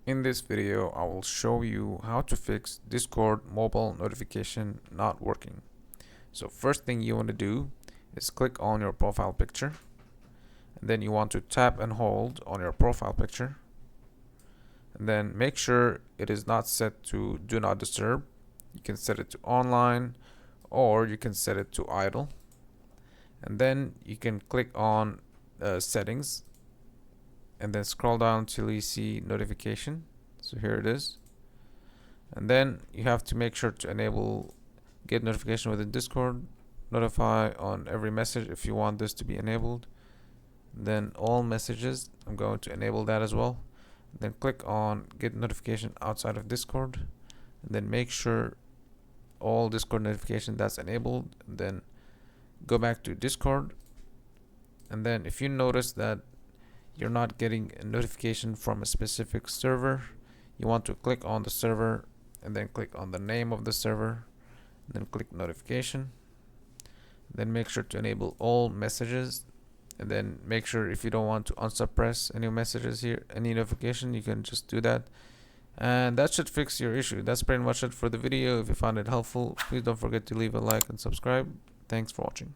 In this video, I will show you how to fix Discord mobile notification not working. So first thing you want to do is click on your profile picture. And then you want to tap and hold on your profile picture. And then make sure it is not set to do not disturb. You can set it to online or you can set it to idle. And then you can click on settings and then scroll down till you see notification. So here it is. And then you have to make sure to enable get notification within Discord, notify on every message if you want this to be enabled. Then all messages, I'm going to enable that as well. Then click on get notification outside of Discord, and then make sure all Discord notification that's enabled. Then go back to Discord, and then if you notice that you're not getting a notification from a specific server, you want to click on the server and then click on the name of the server, then click notification, then make sure to enable all messages, and then make sure if you don't want to unsuppress any messages here, any notification, you can just do that, and that should fix your issue. That's pretty much it for the video. If you found it helpful, please don't forget to leave a like and subscribe. Thanks for watching.